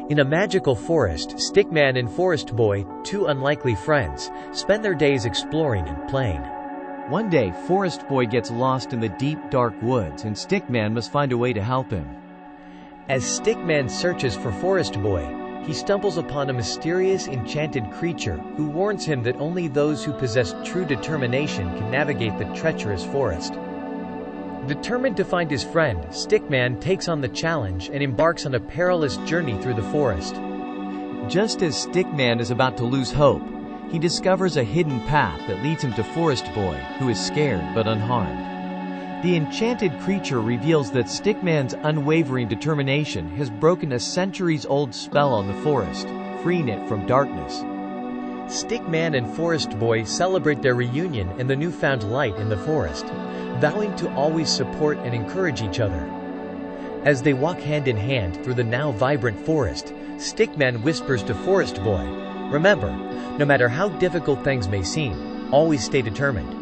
In a magical forest, Stickman and Forest Boy, two unlikely friends, spend their days exploring and playing. One day, Forest Boy gets lost in the deep, dark woods, and Stickman must find a way to help him. As Stickman searches for Forest Boy, he stumbles upon a mysterious, enchanted creature who warns him that only those who possess true determination can navigate the treacherous forest. Determined to find his friend, Stickman takes on the challenge and embarks on a perilous journey through the forest. Just as Stickman is about to lose hope, he discovers a hidden path that leads him to Forest Boy, who is scared but unharmed. The enchanted creature reveals that Stickman's unwavering determination has broken a centuries-old spell on the forest, freeing it from darkness. Stickman and Forest Boy celebrate their reunion and the newfound light in the forest, vowing to always support and encourage each other. As they walk hand in hand through the now vibrant forest, Stickman whispers to Forest Boy, "Remember, no matter how difficult things may seem, always stay determined.